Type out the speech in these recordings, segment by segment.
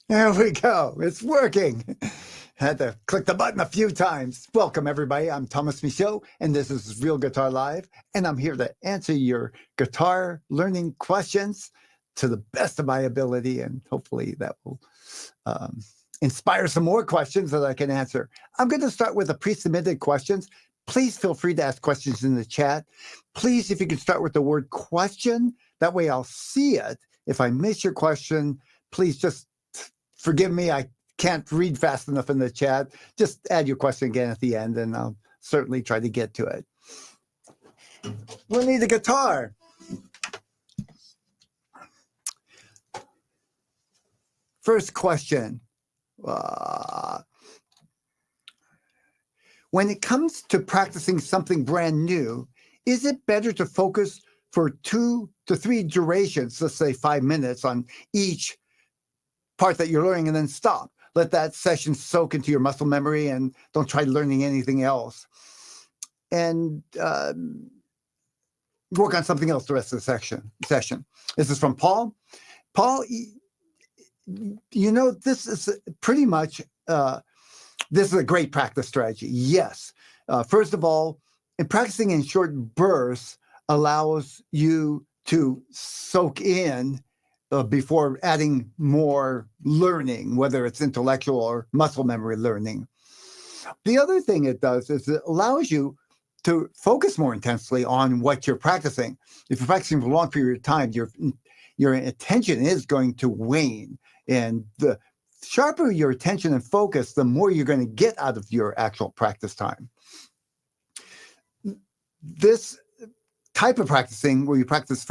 There we go. It's working. Had to click the button a few times. Welcome, everybody. I'm Thomas Michaud, and this is Real Guitar Live. And I'm here to answer your guitar learning questions to the best of my ability. And hopefully that will inspire some more questions that I can answer. I'm going to start with the pre-submitted questions. Please feel free to ask questions in the chat. Please, if you can start with the word question, that way I'll see it. If I miss your question, please just forgive me. I can't read fast enough in the chat. Just add your question again at the end, and I'll certainly try to get to it. We'll need a guitar. First question. When it comes to practicing something brand new, is it better to focus for 2 to 3 durations, let's say 5 minutes on each part that you're learning, and then stop? Let that session soak into your muscle memory and don't try learning anything else. And work on something else the rest of the session. This is from Paul. Paul, you know, this is pretty much... this is a great practice strategy. Yes. First of all, practicing in short bursts allows you to soak in before adding more learning, whether it's intellectual or muscle memory learning. The other thing it does is it allows you to focus more intensely on what you're practicing. If you're practicing for a long period of time, your attention is going to wane. And the sharper your attention and focus, the more you're going to get out of your actual practice time. This type of practicing, where you practice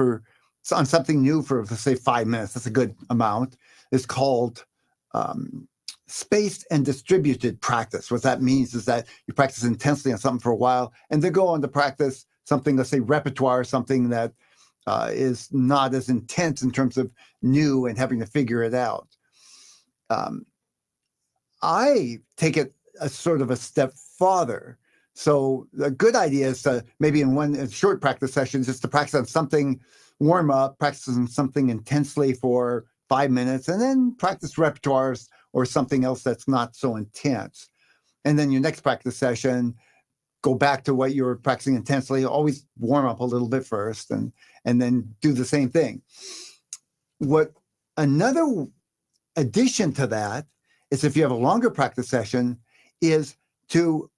on something new for, let's say, 5 minutes, that's a good amount, is called spaced and distributed practice. What that means is that you practice intensely on something for a while, and then go on to practice something, let's say, repertoire, something that is not as intense in terms of new and having to figure it out. I take it a sort of a step farther. So a good idea is to maybe in one short practice session, just to practice on something, warm up, practice on something intensely for 5 minutes, and then practice repertoires or something else that's not so intense. And then your next practice session, go back to what you were practicing intensely, always warm up a little bit first, and then do the same thing. What another addition to that is, if you have a longer practice session, is to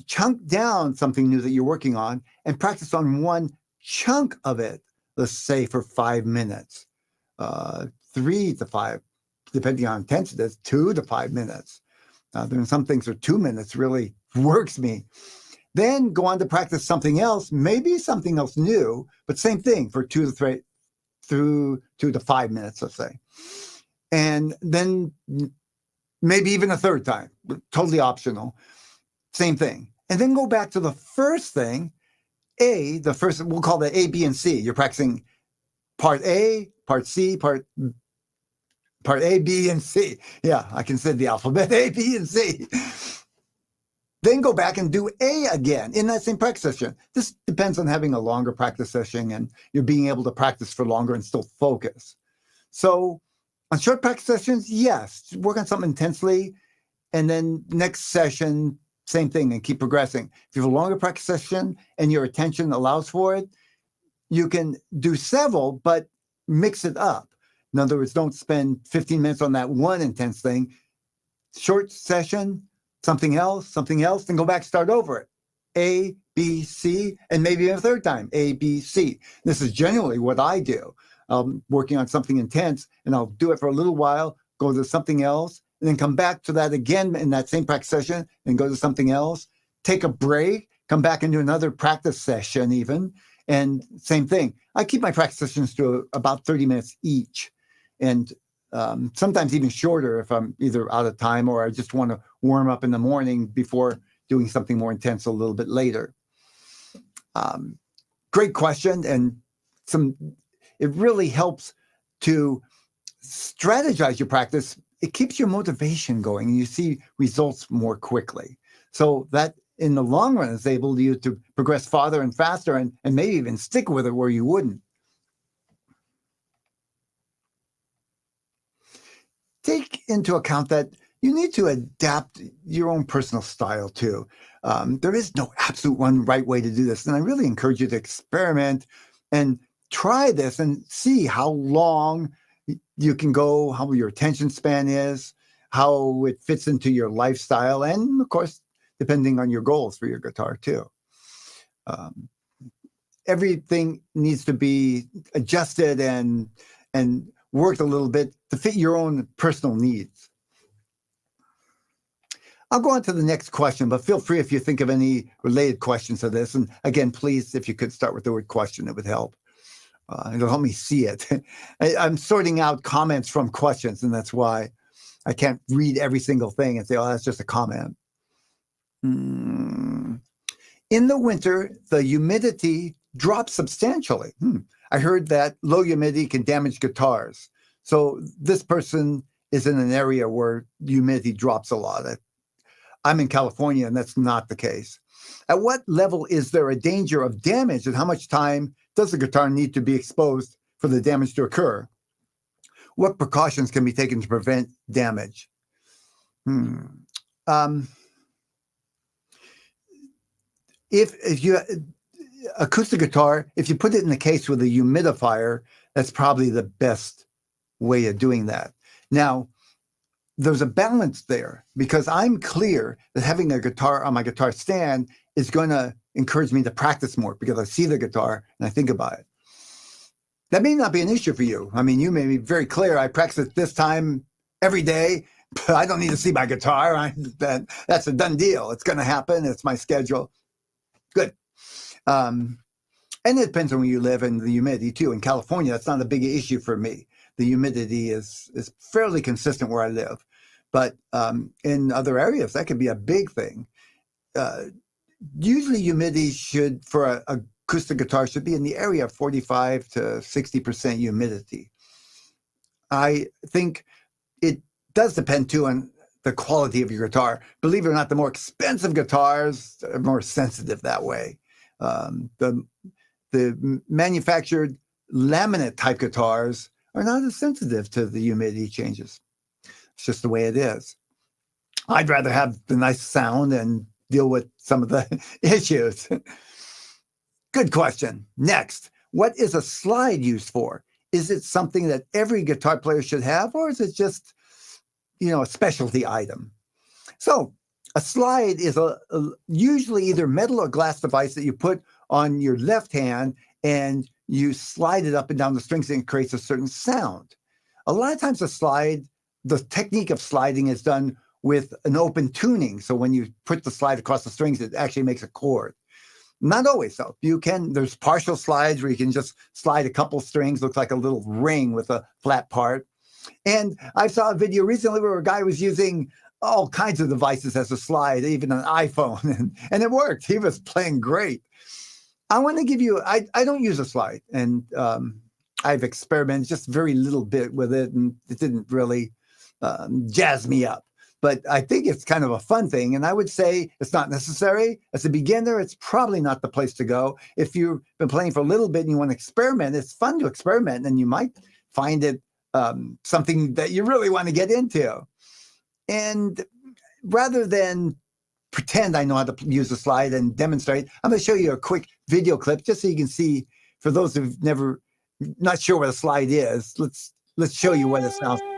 chunk down something new that you're working on and practice on one chunk of it, let's say for 5 minutes, 3 to 5, depending on intensity, 2 to 5 minutes. There are some things where 2 minutes really works me. Then go on to practice something else, maybe something else new, but same thing for 2 to 5 minutes, let's say. And then maybe even a third time, totally optional, same thing. And then go back to the first thing, the first, we'll call that A, B, and C. You're practicing part A, part C, part A, B, and C. Yeah, I can say the alphabet, A, B, and C. Then go back and do A again in that same practice session. This depends on having a longer practice session and you're being able to practice for longer and still focus. So on short practice sessions, yes, work on something intensely, and then next session, same thing, and keep progressing. If you have a longer practice session and your attention allows for it, you can do several, but mix it up. In other words, don't spend 15 minutes on that one intense thing. Short session, something else, then go back, start over it. A, B, C, and maybe a third time, A, B, C. This is generally what I do. Working on something intense, and I'll do it for a little while, go to something else, and then come back to that again in that same practice session, and go to something else, take a break, come back and do another practice session even, and same thing. I keep my practice sessions to about 30 minutes each, and sometimes even shorter if I'm either out of time or I just want to warm up in the morning before doing something more intense a little bit later. Great question, and it really helps to strategize your practice. It keeps your motivation going, and you see results more quickly. So that in the long run is able you to progress farther and faster, and maybe even stick with it where you wouldn't. Take into account that you need to adapt your own personal style too. There is no absolute one right way to do this. And I really encourage you to experiment and try this and see how long you can go, how your attention span is, how it fits into your lifestyle, and of course, depending on your goals for your guitar too. Everything needs to be adjusted and worked a little bit to fit your own personal needs. I'll go on to the next question, but feel free if you think of any related questions to this. And again, please, if you could start with the word question, it would help. It'll help me see it. I'm sorting out comments from questions, and that's why I can't read every single thing and say, oh, that's just a comment. In the winter, the humidity drops substantially. I heard that low humidity can damage guitars. So this person is in an area where humidity drops a lot. I'm in California, and that's not the case. At what level is there a danger of damage, and how much time does the guitar need to be exposed for the damage to occur? What precautions can be taken to prevent damage? If you acoustic guitar, if you put it in the case with a humidifier, that's probably the best way of doing that. Now, there's a balance there because I'm clear that having a guitar on my guitar stand is going to encourage me to practice more because I see the guitar and I think about it. That may not be an issue for you. I mean, you may be very clear. I practice at this time every day, but I don't need to see my guitar. That's a done deal. It's going to happen. It's my schedule. Good. And it depends on where you live and the humidity too. In California, that's not a big issue for me. The humidity is fairly consistent where I live. But in other areas, that could be a big thing. Usually humidity should, for a acoustic guitar, should be in the area of 45 to 60% humidity. I think it does depend too on the quality of your guitar. Believe it or not, the more expensive guitars are more sensitive that way. The manufactured laminate type guitars are not as sensitive to the humidity changes. It's just the way it is. I'd rather have the nice sound and deal with some of the issues. Good question. Next, what is a slide used for? Is it something that every guitar player should have, or is it just, a specialty item? So a slide is a usually either metal or glass device that you put on your left hand and you slide it up and down the strings and it creates a certain sound. A lot of times the technique of sliding is done with an open tuning. So when you put the slide across the strings, it actually makes a chord. Not always though. There's partial slides where you can just slide a couple strings, looks like a little ring with a flat part. And I saw a video recently where a guy was using all kinds of devices as a slide, even an iPhone, and it worked. He was playing great. I want to give you, I don't use a slide, and I've experimented just very little bit with it, and it didn't really jazz me up. But I think it's kind of a fun thing, and I would say it's not necessary. As a beginner, it's probably not the place to go. If you've been playing for a little bit and you want to experiment, it's fun to experiment, and you might find it something that you really want to get into. And rather than pretend I know how to use a slide and demonstrate, I'm going to show you a quick video clip just so you can see, for those who've not sure what a slide is, let's show you what it sounds like.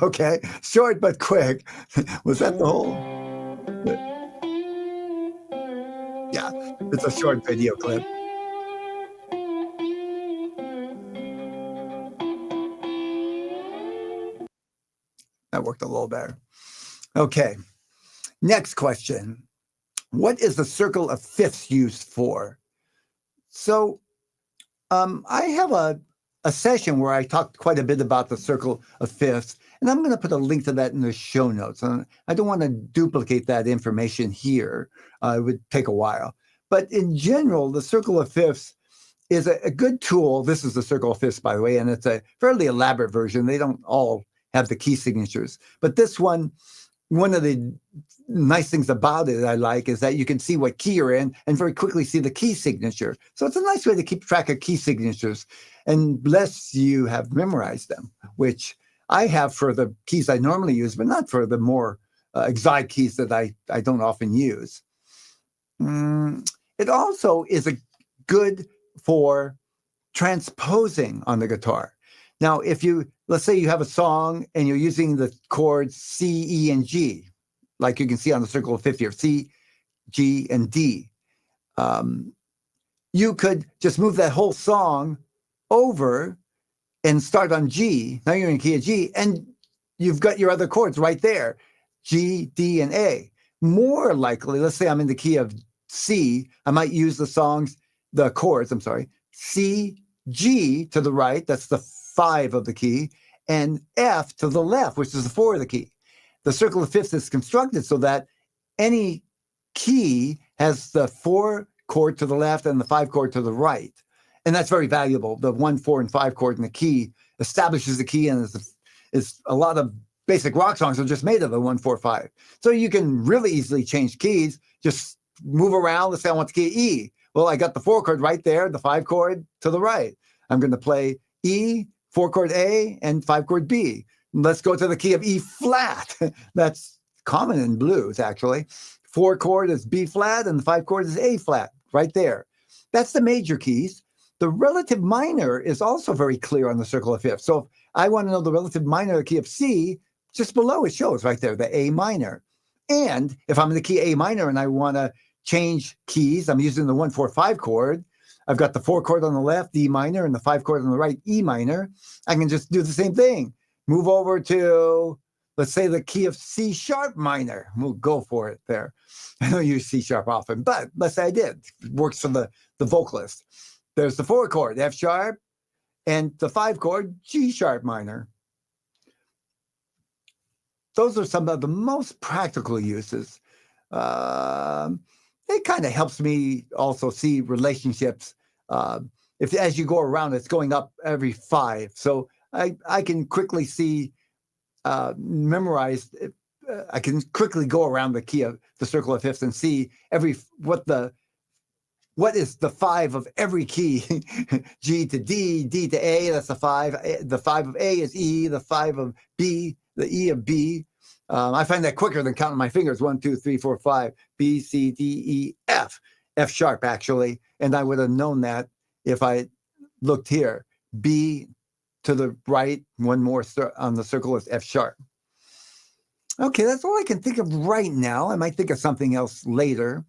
Okay, short but quick. Was that the whole? Yeah, it's a short video clip. That worked a little better. Okay, next question. What is the circle of fifths used for? So I have a session where I talked quite a bit about the circle of fifths, and I'm going to put a link to that in the show notes. I don't want to duplicate that information here. It would take a while. But in general, the circle of fifths is a good tool. This is the circle of fifths, by the way, and it's a fairly elaborate version. They don't all have the key signatures. But this one one of the nice things about it I like is that you can see what key you're in and very quickly see the key signature. So it's a nice way to keep track of key signatures, unless you have memorized them, which I have for the keys I normally use, but not for the more exotic keys that I don't often use. It also is good for transposing on the guitar. Now, let's say you have a song and you're using the chords C, E, and G, like you can see on the circle of 50 here, C, G, and D. You could just move that whole song over and start on G. Now you're in key of G, and you've got your other chords right there, G, D, and A. More likely, let's say I'm in the key of C, I might use the chords, C, G to the right, that's the 5 of the key, and F to the left, which is the 4 of the key. The circle of fifths is constructed so that any key has the 4 chord to the left and the 5 chord to the right. And that's very valuable. The 1, 4, and 5 chord in the key establishes the key, and is a lot of basic rock songs are just made of the 1, 4, 5. So you can really easily change keys, just move around. Let's say I want the key E. Well, I got the 4 chord right there, the 5 chord to the right. I'm going to play E, 4 chord A, and 5 chord B. Let's go to the key of E flat. That's common in blues, actually. 4 chord is B flat, and the 5 chord is A flat, right there. That's the major keys. The relative minor is also very clear on the circle of fifths. So if I want to know the relative minor of the key of C, just below it shows right there, the A minor. And if I'm in the key A minor and I want to change keys, I'm using the 1, 4, 5 chord. I've got the 4 chord on the left, D minor, and the 5 chord on the right, E minor. I can just do the same thing. Move over to, let's say, the key of C sharp minor. We'll go for it there. I don't use C sharp often, but let's say I did. It works for the vocalist. There's the 4 chord, F sharp, and the 5 chord, G sharp minor. Those are some of the most practical uses. It kind of helps me also see relationships. If as you go around, it's going up every 5. So I can quickly see, memorize. I can quickly go around the key of the circle of fifths and see what is the 5 of every key. G to D, D to A, that's the 5. The 5 of A is E, the 5 of B, the E of B. I find that quicker than counting my fingers. 1, 2, 3, 4, 5, B, C, D, E, F. F sharp, actually. And I would have known that if I looked here. B to the right, one more on the circle is F sharp. Okay, that's all I can think of right now. I might think of something else later.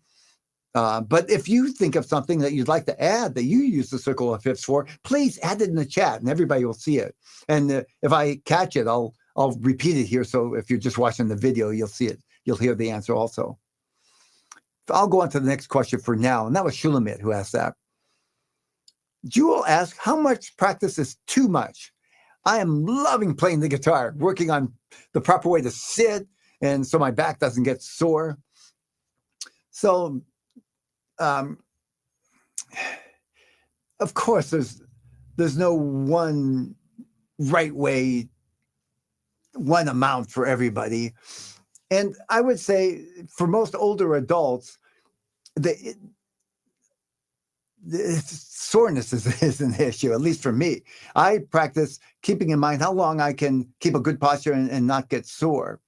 But if you think of something that you'd like to add that you use the circle of fifths for, please add it in the chat and everybody will see it. And if I catch it, I'll repeat it here. So if you're just watching the video, you'll see it. You'll hear the answer also. I'll go on to the next question for now. And that was Shulamit who asked that. Jewel asked, how much practice is too much? I am loving playing the guitar, working on the proper way to sit, and so my back doesn't get sore. So, of course, there's no one right way, one amount for everybody. And I would say for most older adults, the soreness is an issue, at least for me. I practice keeping in mind how long I can keep a good posture and not get sore.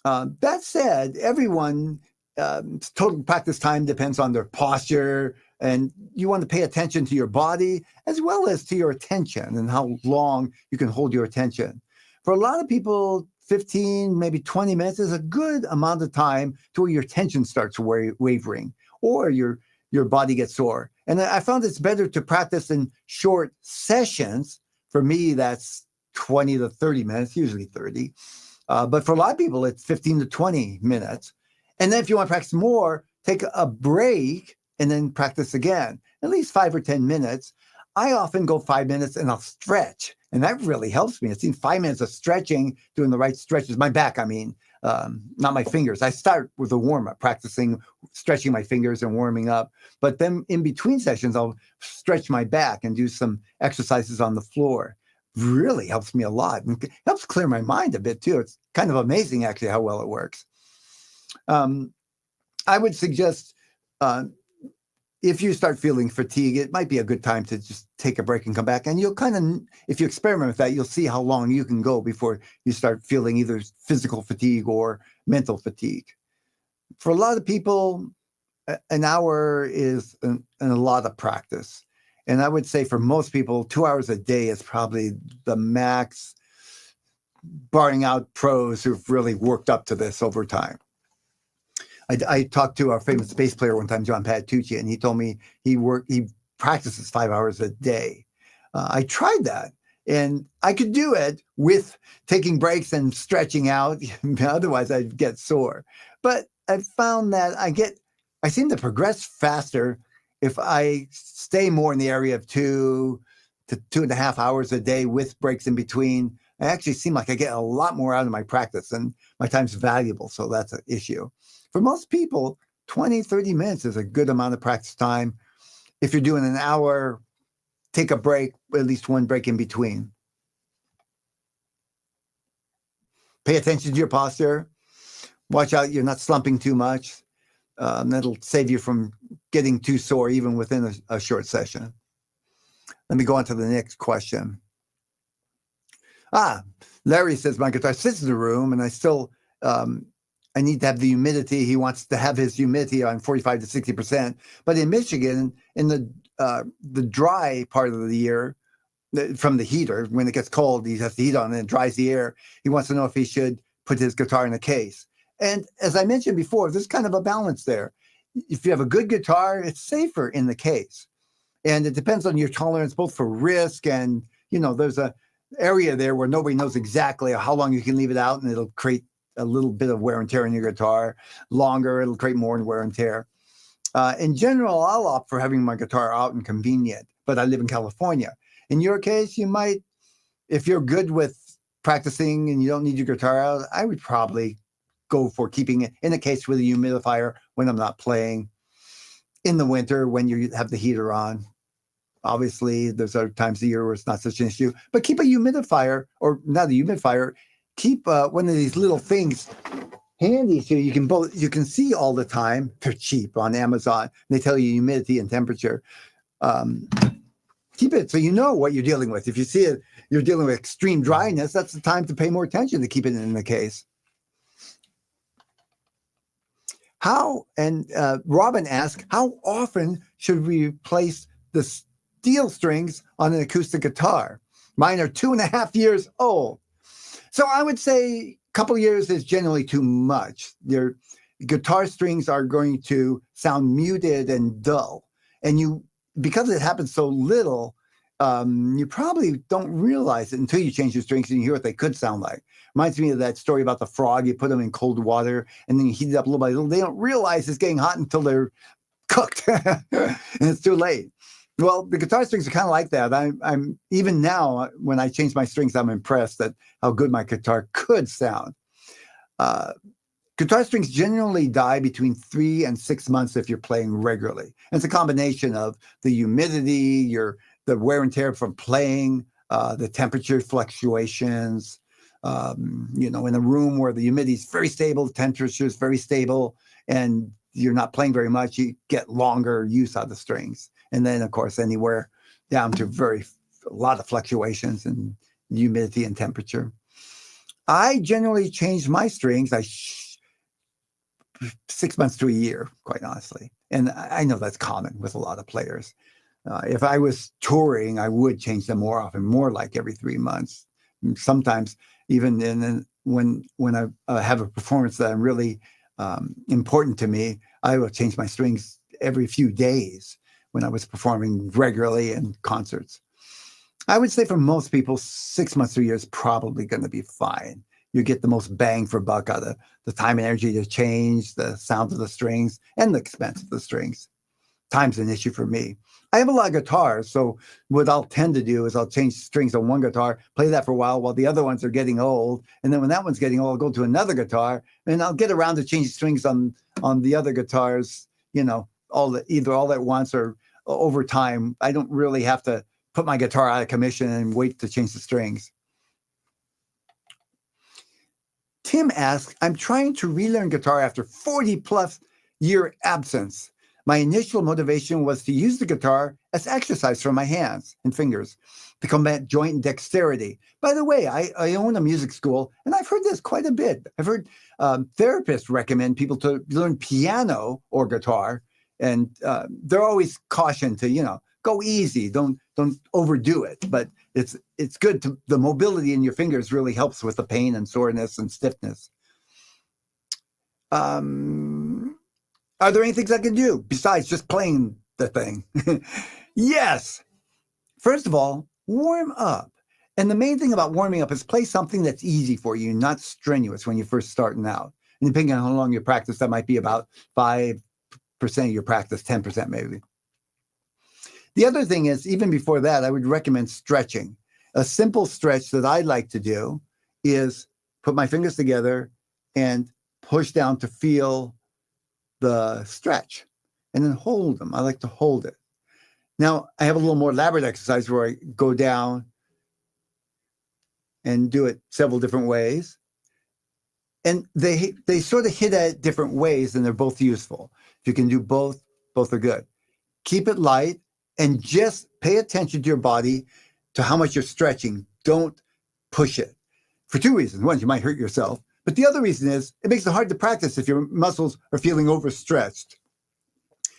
That said, everyone, total practice time depends on their posture, and you want to pay attention to your body as well as to your attention and how long you can hold your attention. For a lot of people, 15, maybe 20 minutes is a good amount of time to where your attention starts wavering or your body gets sore. And I found it's better to practice in short sessions. For me, that's 20 to 30 minutes, usually 30. But for a lot of people, it's 15 to 20 minutes. And then if you want to practice more, take a break and then practice again, at least 5 or 10 minutes. I often go 5 minutes and I'll stretch. And that really helps me. It's 5 minutes of stretching, doing the right stretches. My back, not my fingers. I start with a warm-up, practicing stretching my fingers and warming up. But then in between sessions, I'll stretch my back and do some exercises on the floor. really helps me a lot and helps clear my mind a bit too. It's kind of amazing actually how well it works. I would suggest if you start feeling fatigue, it might be a good time to just take a break and come back. And you'll kind of, if you experiment with that, you'll see how long you can go before you start feeling either physical fatigue or mental fatigue. For a lot of people, an hour is a lot of practice. And I would say for most people, 2 hours a day is probably the max, barring out pros who've really worked up to this over time. I talked to our famous bass player one time, John Patitucci, and he told me he practices 5 hours a day. I tried that, and I could do it with taking breaks and stretching out. Otherwise, I'd get sore. But I found that I seem to progress faster if I stay more in the area of 2 to 2.5 hours a day with breaks in between. I actually seem like I get a lot more out of my practice, and my time's valuable, so that's an issue. For most people, 20, 30 minutes is a good amount of practice time. If you're doing an hour, take a break, at least one break in between. Pay attention to your posture. Watch out you're not slumping too much. That'll save you from getting too sore even within a short session. Let me go on to the next question. Larry says, my guitar sits in the room and I need to have the humidity. He wants to have his humidity on 45 to 60%. But in Michigan, in the dry part of the year, from the heater, when it gets cold, he has the heat on and it dries the air. He wants to know if he should put his guitar in a case. And as I mentioned before, there's kind of a balance there. If you have a good guitar, it's safer in the case. And it depends on your tolerance, both for risk and, there's a area there where nobody knows exactly how long you can leave it out, and it'll create a little bit of wear and tear in your guitar. Longer, it'll create more wear and tear. In general, I'll opt for having my guitar out and convenient, but I live in California. In your case, you might, if you're good with practicing and you don't need your guitar out, I would probably go for keeping it in a case with a humidifier when I'm not playing. In the winter, when you have the heater on, obviously there's other times of the year where it's not such an issue, but keep a humidifier, or not a humidifier, keep one of these little things handy so you can see all the time. They're cheap on Amazon. They tell you humidity and temperature. Keep it so you know what you're dealing with. If you see it, you're dealing with extreme dryness, that's the time to pay more attention to keep it in the case. Robin asked, how often should we replace the steel strings on an acoustic guitar? Mine are 2.5 years old. So I would say a couple of years is generally too much. Your guitar strings are going to sound muted and dull. And because it happens so little, you probably don't realize it until you change your strings and you hear what they could sound like. Reminds me of that story about the frog. You put them in cold water and then you heat it up little by little. They don't realize it's getting hot until they're cooked and it's too late. Well, the guitar strings are kind of like that. I'm even now, when I change my strings, I'm impressed at how good my guitar could sound. Guitar strings generally die between 3 and 6 months if you're playing regularly. And it's a combination of the humidity, the wear and tear from playing, the temperature fluctuations. In a room where the humidity is very stable, the temperature is very stable, and you're not playing very much, you get longer use out of the strings. And then, of course, anywhere down to a lot of fluctuations in humidity and temperature. I generally change my strings 6 months to a year, quite honestly. And I know that's common with a lot of players. If I was touring, I would change them more often, more like every 3 months. Sometimes even when I have a performance that I'm really important to me, I will change my strings every few days when I was performing regularly in concerts. I would say for most people, 6 months to a year is probably going to be fine. You get the most bang for buck out of the time and energy to change the sound of the strings and the expense of the strings. Time's an issue for me. I have a lot of guitars, so what I'll tend to do is I'll change strings on one guitar, play that for a while the other ones are getting old, and then when that one's getting old, I'll go to another guitar, and I'll get around to changing strings on the other guitars, all at once or over time. I don't really have to put my guitar out of commission and wait to change the strings. Tim asks, I'm trying to relearn guitar after 40 plus year absence. My initial motivation was to use the guitar as exercise for my hands and fingers to combat joint dexterity. By the way, I own a music school, and I've heard this quite a bit. I've heard therapists recommend people to learn piano or guitar, and they're always cautioned to, go easy, don't overdo it. But it's good to, the mobility in your fingers really helps with the pain and soreness and stiffness. Are there any things I can do besides just playing the thing? Yes. First of all, warm up. And the main thing about warming up is play something that's easy for you, not strenuous when you're first starting out. And depending on how long you practice, that might be about 5% of your practice, 10% maybe. The other thing is, even before that, I would recommend stretching. A simple stretch that I like to do is put my fingers together and push down to feel the stretch and then hold them. I like to hold it. Now, I have a little more elaborate exercise where I go down and do it several different ways. And they sort of hit at different ways, and they're both useful. If you can do both are good. Keep it light and just pay attention to your body, to how much you're stretching. Don't push it. For two reasons. One, you might hurt yourself. But the other reason is it makes it hard to practice if your muscles are feeling overstretched.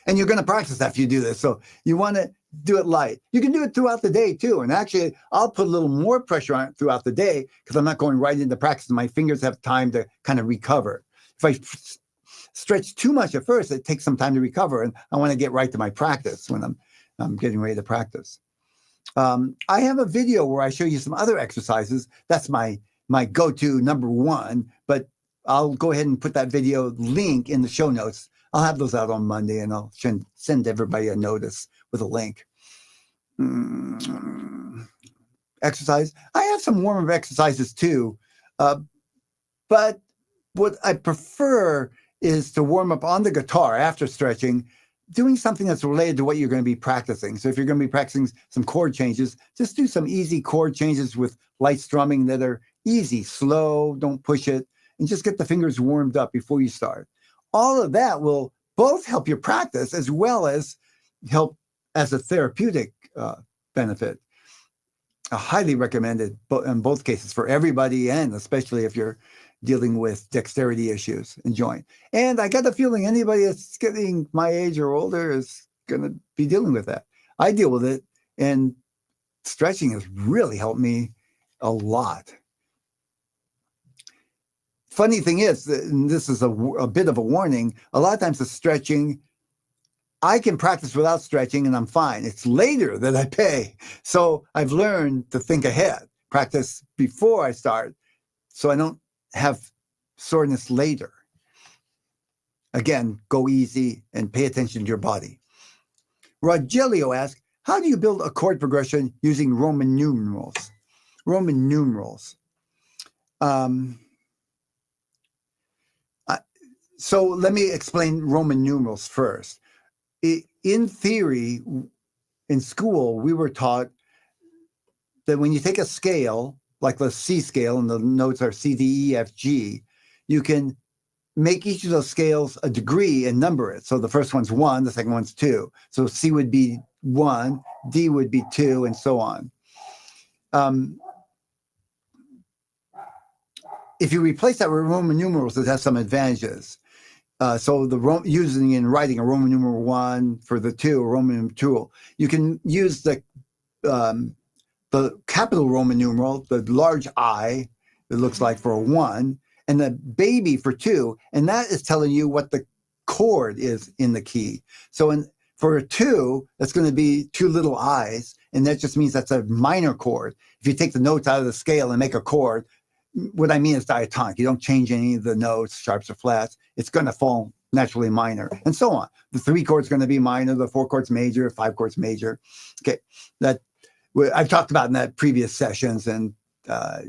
And you're going to practice after you do this. So you want to do it light. You can do it throughout the day too. And actually, I'll put a little more pressure on it throughout the day because I'm not going right into practice. My fingers have time to kind of recover. If I stretch too much at first, it takes some time to recover. And I want to get right to my practice when I'm getting ready to practice. I have a video where I show you some other exercises. That's my go-to number one, but I'll go ahead and put that video link in the show notes. I'll have those out on Monday, and I'll send everybody a notice with a link. Exercise. I have some warm-up exercises too, but what I prefer is to warm up on the guitar after stretching, doing something that's related to what you're going to be practicing. So if you're going to be practicing some chord changes, just do some easy chord changes with light strumming that are easy, slow, don't push it, and just get the fingers warmed up before you start. All of that will both help your practice as well as help as a therapeutic benefit. I highly recommended in both cases for everybody, and especially if you're dealing with dexterity issues and joint. And I got the feeling anybody that's getting my age or older is going to be dealing with that. I deal with it, and stretching has really helped me a lot. Funny thing is, and this is a bit of a warning, a lot of times the stretching, I can practice without stretching and I'm fine. It's later that I pay. So I've learned to think ahead, practice before I start so I don't have soreness later. Again, go easy and pay attention to your body. Rogelio asks, how do you build a chord progression using Roman numerals? Roman numerals. So let me explain Roman numerals first. In theory, in school, we were taught that when you take a scale, like the C scale, and the notes are C, D, E, F, G, you can make each of those scales a degree and number it. So the first one's 1, the second one's 2. So C would be 1, D would be 2, and so on. If you replace that with Roman numerals, it has some advantages. So using and writing a Roman numeral 1 for the 2, a Roman numeral 2, you can use the capital Roman numeral, the large I, it looks like for a 1, and the baby for 2, and that is telling you what the chord is in the key. So for a 2, that's going to be 2 little I's, and that just means that's a minor chord. If you take the notes out of the scale and make a chord, what I mean is diatonic. You don't change any of the notes, sharps or flats. It's going to fall naturally minor, and so on. The 3 chord's going to be minor, the 4 chord's major, 5 chord's major. Okay, that I've talked about in that previous sessions, and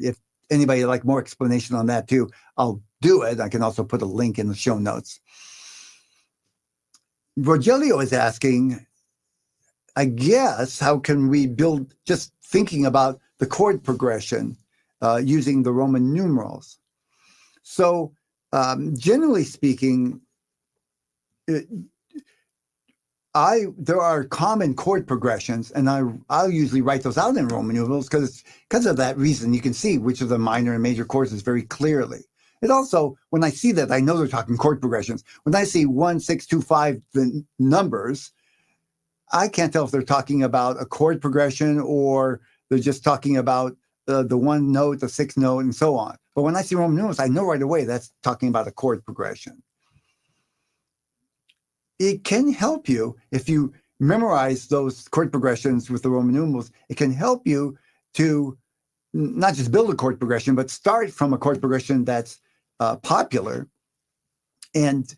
if anybody would like more explanation on that too, I'll do it. I can also put a link in the show notes. Rogelio is asking, I guess, how can we build, just thinking about the chord progression using the Roman numerals? So generally speaking, there are common chord progressions, and I'll usually write those out in Roman numerals because of that reason. You can see which of the minor and major chords is very clearly. It also, when I see that, I know they're talking chord progressions. When I see 1, 6, 2, 5, the numbers, I can't tell if they're talking about a chord progression or they're just talking about the one note, the sixth note, and so on. But when I see Roman numerals, I know right away that's talking about a chord progression. It can help you if you memorize those chord progressions with the Roman numerals. It can help you to not just build a chord progression, but start from a chord progression that's popular. And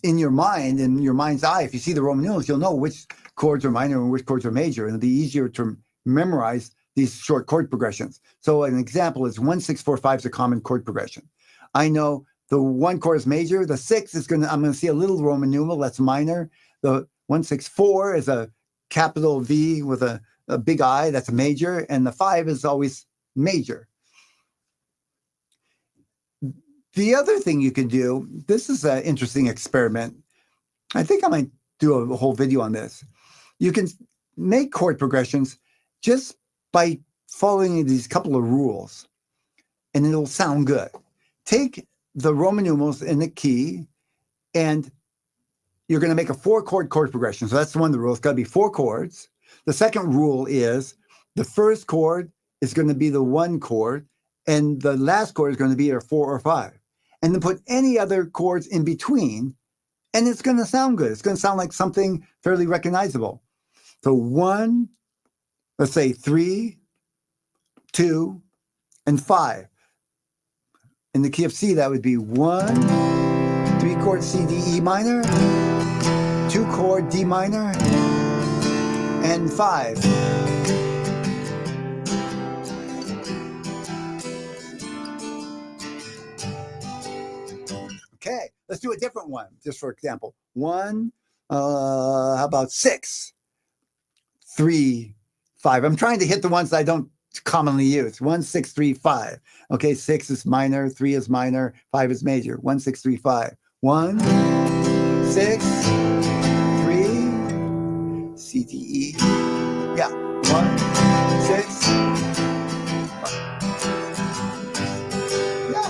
in your mind, in your mind's eye, if you see the Roman numerals, you'll know which chords are minor and which chords are major. And it'll be easier to memorize these short chord progressions. So an example is 1, 6, 4, 5 is a common chord progression. I know the 1 chord is major. The 6 is I'm going to see a little Roman numeral that's minor. The 1, 6, 4 is a capital V with a big I, that's a major. And the 5 is always major. The other thing you can do, this is an interesting experiment. I think I might do a whole video on this. You can make chord progressions just by following these couple of rules, and it'll sound good. Take the Roman numerals in the key, and you're going to make a 4-chord chord progression. So that's one of the rules. It's got to be 4 chords. The second rule is the first chord is going to be the 1 chord, and the last chord is going to be a 4 or 5. And then put any other chords in between, and it's going to sound good. It's going to sound like something fairly recognizable. So 1, let's say 3, 2, and 5. In the key of C, that would be 1, 3-chord C, D, E minor, 2-chord D minor, and 5. Okay, let's do a different one, just for example. 1, how about 6, 3, 5. I'm trying to hit the ones that I don't commonly use. 1, 6, 3, 5. Okay, 6 is minor, 3 is minor, 5 is major. 1, 6, 3, 5. 1, 6, 3, C, D, E. Yeah, 1, 6. Yeah,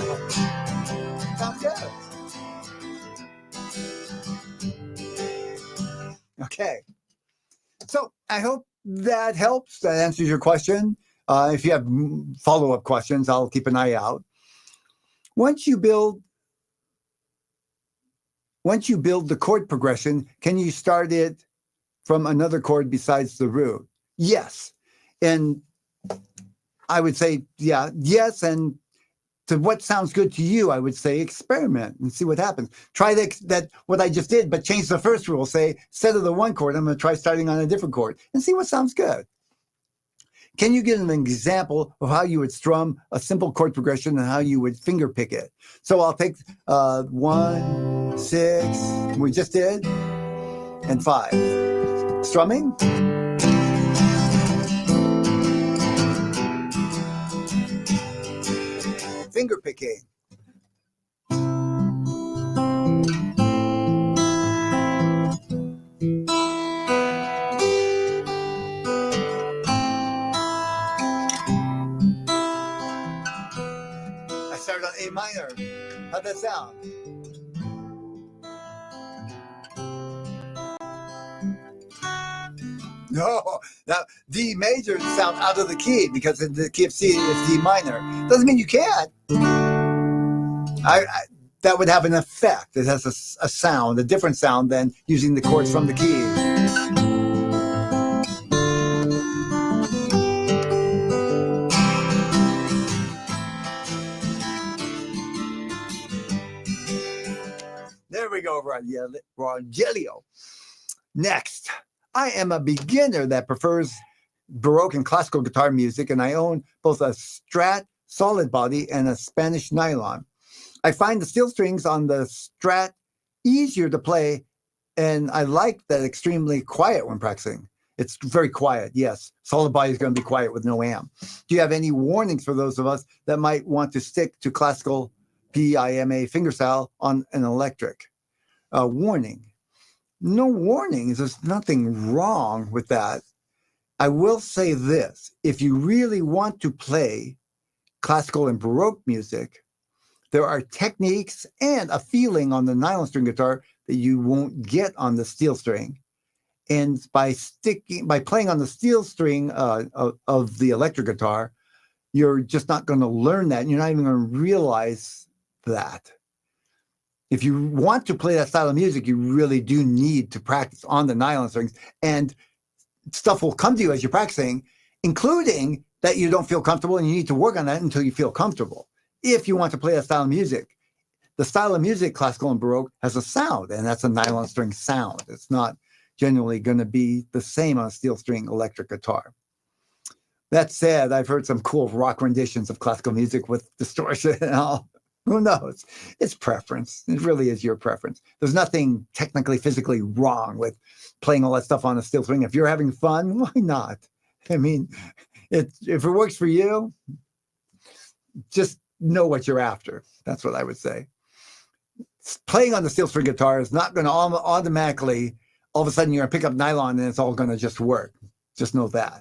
sounds good. Okay, so I hope that helps. That answers your question. If you have follow-up questions, I'll keep an eye out. Once you build the chord progression, can you start it from another chord besides the root? Yes. And I would say, yes. And to what sounds good to you, I would say experiment and see what happens. Try that what I just did, but change the first rule. Say, instead of the 1 chord, I'm going to try starting on a different chord and see what sounds good. Can you give an example of how you would strum a simple chord progression and how you would finger pick it? So I'll take 1, 6, we just did, and 5. Strumming. Finger picking. I started on A minor. How'd that sound? No, that D major sound out of the key because in the key of C is D minor. Doesn't mean you can't. That would have an effect. It has a sound, a different sound than using the chords from the keys. There we go, Rogelio. Next, I am a beginner that prefers Baroque and classical guitar music, and I own both a Strat solid body and a Spanish nylon. I find the steel strings on the Strat easier to play And I like that extremely quiet when practicing. It's very quiet, yes. Solid body is going to be quiet with no amp. Do you have any warnings for those of us that might want to stick to classical PIMA fingerstyle on an electric? Warning. No warnings. There's nothing wrong with that. I will say this. If you really want to play classical and Baroque music, there are techniques and a feeling on the nylon string guitar that you won't get on the steel string. And by playing on the steel string of the electric guitar, you're just not going to learn that. And you're not even going to realize that. If you want to play that style of music, you really do need to practice on the nylon strings. And stuff will come to you as you're practicing, including that you don't feel comfortable, and you need to work on that until you feel comfortable. If you want to play that style of music, the style of music, classical and Baroque, has a sound, and that's a nylon string sound. It's not generally going to be the same on a steel string electric guitar. That said, I've heard some cool rock renditions of classical music with distortion and all. Who knows? It's preference. It really is your preference. There's nothing technically, physically wrong with playing all that stuff on a steel string. If you're having fun, why not? I mean, if it works for you, just know what you're after. That's what I would say. Playing on the steel string guitar is not going to automatically, all of a sudden, you're going to pick up nylon and it's all going to just work. Just know that.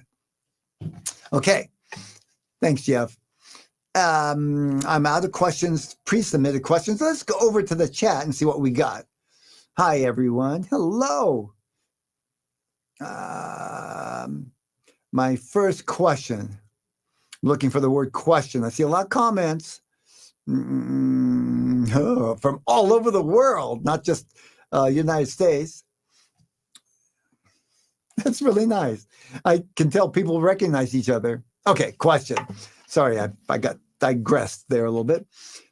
Okay. Thanks, Jeff. I'm out of questions, pre-submitted questions. Let's go over to the chat and see what we got. Hi, everyone. Hello. My first question. I'm looking for the word question. I see a lot of comments from all over the world, not just United States. That's really nice. I can tell people recognize each other. Okay, question. Sorry, I got digressed there a little bit.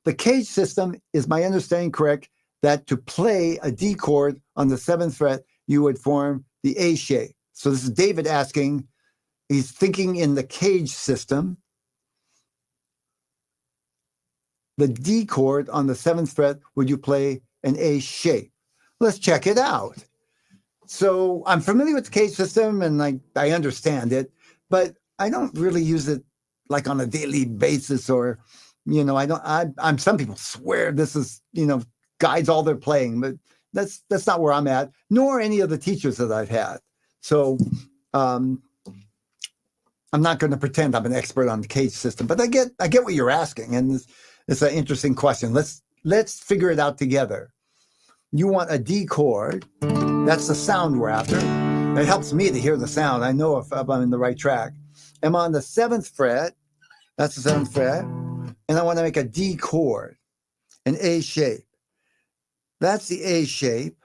The cage system, is my understanding correct that to play a D chord on the 7th fret, you would form the A shape? So this is David asking, he's thinking in the cage system, the D chord on the 7th fret, would you play an A shape? Let's check it out. So I'm familiar with the cage system and I understand it, but I don't really use it like on a daily basis, or, I'm some people swear this is, guides all their playing, but that's not where I'm at, nor any of the teachers that I've had. So I'm not going to pretend I'm an expert on the cage system, but I get what you're asking, and it's an interesting question. Let's figure it out together. You want a D chord. That's the sound we're after. It helps me to hear the sound. I know if I'm in the right track. I'm on the 7th fret. That's the 7th fret. And I want to make a D chord, an A shape. That's the A shape.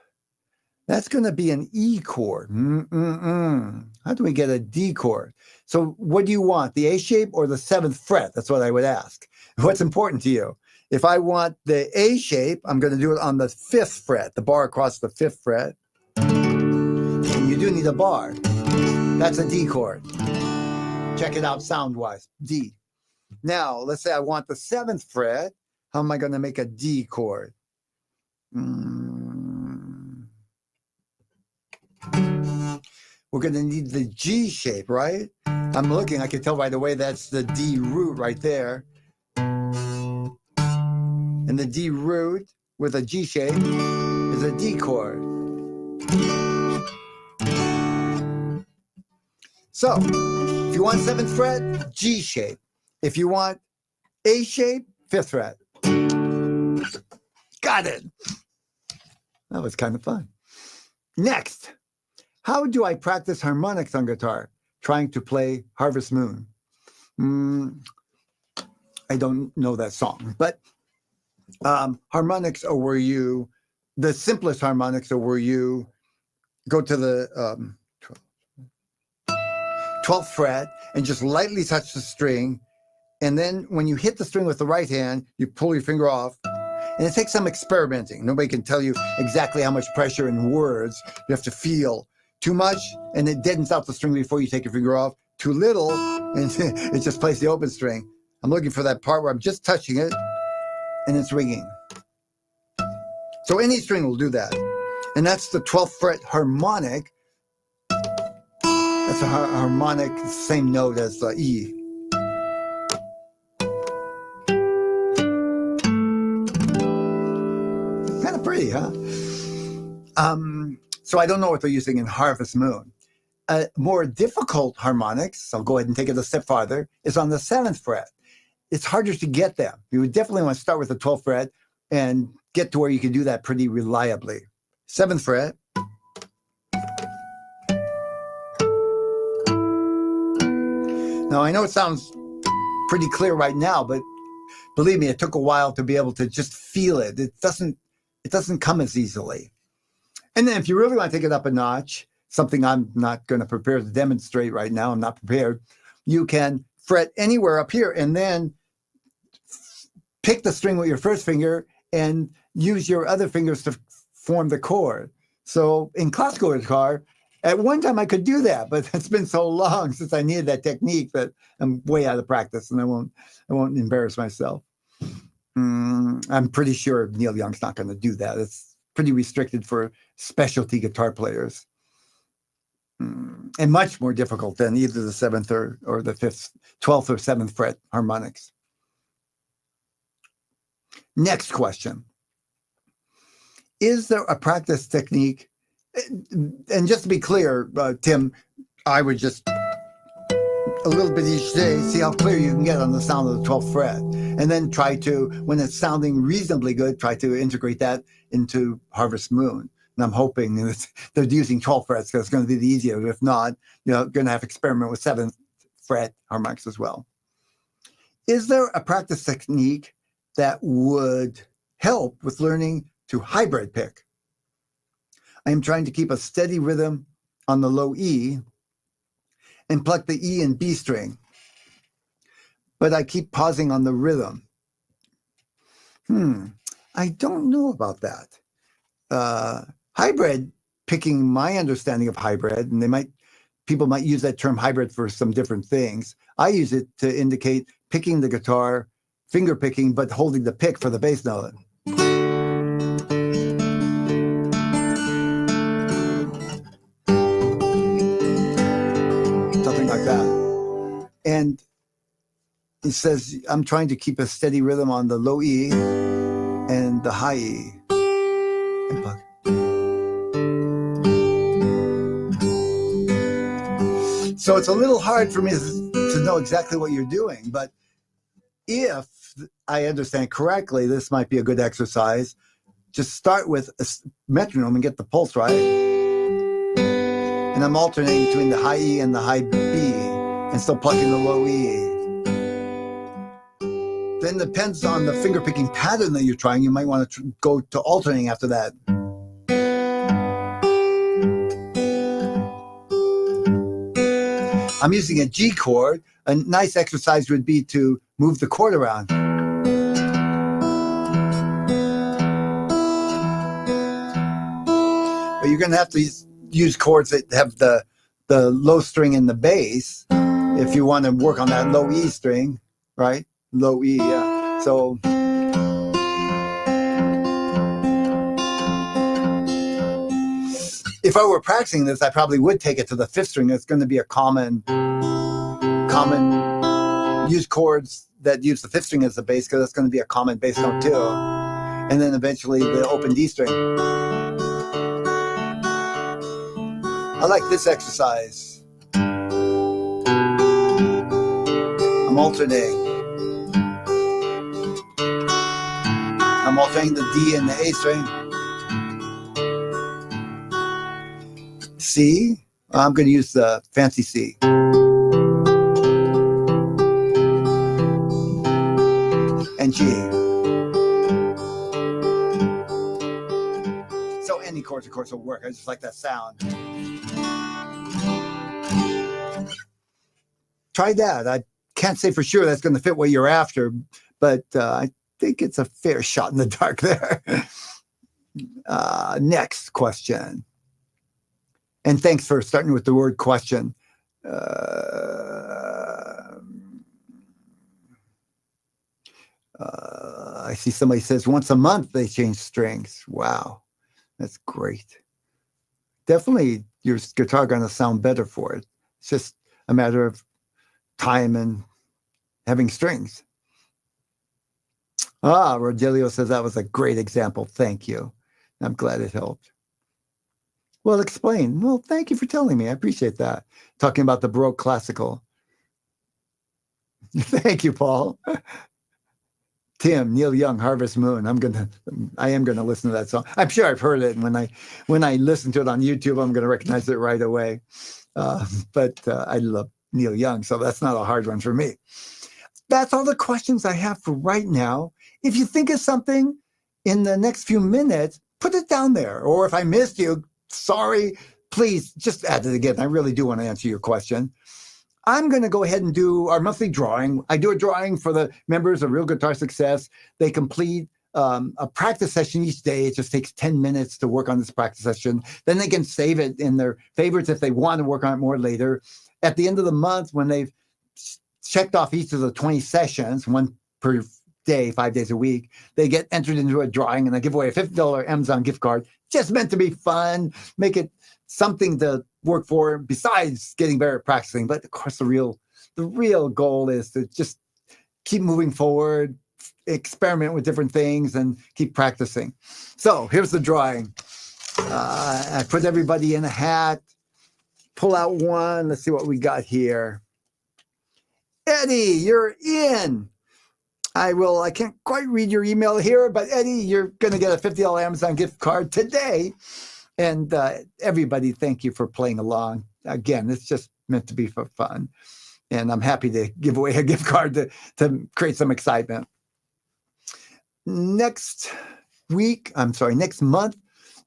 That's going to be an E chord. How do we get a D chord? So what do you want, the A shape or the 7th fret? That's what I would ask. What's important to you? If I want the A shape, I'm going to do it on the 5th fret, the bar across the 5th fret. And you do need a bar. That's a D chord. Check it out sound-wise, D. Now, let's say I want the 7th fret. How am I going to make a D chord? We're going to need the G shape, right? I'm looking, I can tell right away that's the D root right there. And the D root with a G shape is a D chord. So, if you want 7th fret, G shape. If you want A shape, 5th fret. Got it. That was kind of fun. Next, how do I practice harmonics on guitar, trying to play Harvest Moon? I don't know that song, but harmonics are where the simplest harmonics are where you go to the 12th fret and just lightly touch the string. And then when you hit the string with the right hand, you pull your finger off. And it takes some experimenting. Nobody can tell you exactly how much pressure in words you have to feel. Too much, and it deadens out the string before you take your finger off. Too little, and it just plays the open string. I'm looking for that part where I'm just touching it, and it's ringing. So any string will do that. And that's the 12th fret harmonic. That's a harmonic, same note as the E. Kind of pretty, huh? So I don't know what they're using in Harvest Moon. More difficult harmonics, I'll go ahead and take it a step farther, is on the 7th fret. It's harder to get them. You would definitely want to start with the 12th fret and get to where you can do that pretty reliably. 7th fret. Now, I know it sounds pretty clear right now, but believe me, it took a while to be able to just feel it. It doesn't come as easily. And then if you really want to take it up a notch, something I'm not going to prepare to demonstrate right now, I'm not prepared, you can fret anywhere up here and then pick the string with your first finger and use your other fingers to form the chord. So in classical guitar, at one time I could do that, but it's been so long since I needed that technique that I'm way out of practice, and I won't embarrass myself. I'm pretty sure Neil Young's not going to do that. It's pretty restricted for specialty guitar players, and much more difficult than either the 7th or the 5th, 12th or 7th fret harmonics. Next question. Is there a practice technique? And just to be clear, Tim, I would just a little bit each day, see how clear you can get on the sound of the 12th fret. And then try to, when it's sounding reasonably good, try to integrate that into Harvest Moon. And I'm hoping they're using 12 frets because it's going to be the easier. If not, going to have to experiment with 7th fret harmonics as well. Is there a practice technique that would help with learning to hybrid pick? I am trying to keep a steady rhythm on the low E and pluck the E and B string, but I keep pausing on the rhythm. I don't know about that. Hybrid picking, my understanding of hybrid, and people might use that term hybrid for some different things. I use it to indicate picking the guitar, finger picking, but holding the pick for the bass note. Something like that. And it says, I'm trying to keep a steady rhythm on the low E and the high E. And pluck. So it's a little hard for me to know exactly what you're doing, but if I understand correctly, this might be a good exercise. Just start with a metronome and get the pulse right. And I'm alternating between the high E and the high B and still plucking the low E. Then depends on the finger picking pattern that you're trying. You might want to go to alternating after that. I'm using a G chord. A nice exercise would be to move the chord around. But you're going to have to use chords that have the low string in the bass if you want to work on that low E string, right? Low E, yeah. So if I were practicing this, I probably would take it to the 5th string. It's going to be a common use chords that use the 5th string as the bass, because that's going to be a common bass note too. And then eventually the open D string. I like this exercise. I'm alternating. I'm alternating the D and the A string. C. I'm going to use the fancy C. And G. So any chords, of course, will work. I just like that sound. Try that. I can't say for sure that's going to fit what you're after, but I think it's a fair shot in the dark there. Next question. And thanks for starting with the word question. I see somebody says once a month they change strings. Wow, that's great. definitely your guitar going to sound better for it. It's just a matter of time and having strings. Rogelio says that was a great example. Thank you. I'm glad it helped. Well, explain. Well, thank you for telling me. I appreciate that. Talking about the Baroque classical. Thank you, Paul. Tim, Neil Young, Harvest Moon. I am gonna listen to that song. I'm sure I've heard it, and when I listen to it on YouTube, I'm gonna recognize it right away. But I love Neil Young, so that's not a hard one for me. That's all the questions I have for right now. If you think of something in the next few minutes, put it down there. Or if I missed you, sorry, please just add it again. I really do want to answer your question. I'm going to go ahead and do our monthly drawing. I do a drawing for the members of Real Guitar Success. They complete a practice session each day. It just takes 10 minutes to work on this practice session. Then they can save it in their favorites if they want to work on it more later. At the end of the month, when they've checked off each of the 20 sessions, one per day, 5 days a week, they get entered into a drawing, and I give away a $50 Amazon gift card. Just meant to be fun, make it something to work for besides getting better at practicing. But of course, the real goal is to just keep moving forward, experiment with different things, and keep practicing. So here's the drawing. I put everybody in a hat, pull out one. Let's see what we got here. Eddie, you're in. I can't quite read your email here, but Eddie, you're going to get a $50 Amazon gift card today. And everybody, thank you for playing along. Again, it's just meant to be for fun. And I'm happy to give away a gift card to create some excitement. Next month,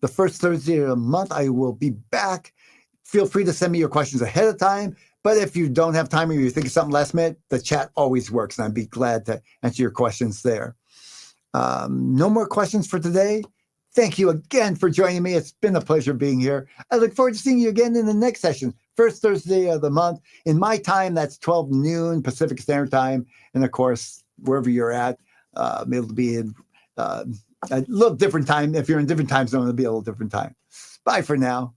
the first Thursday of the month, I will be back. Feel free to send me your questions ahead of time. But if you don't have time or you think of something last minute, the chat always works, and I'd be glad to answer your questions there. No more questions for today. Thank you again for joining me. It's been a pleasure being here. I look forward to seeing you again in the next session, first Thursday of the month. In my time, that's 12 noon Pacific Standard Time. And of course, wherever you're at, it'll be in a little different time. If you're in different time zone, it'll be a little different time. Bye for now.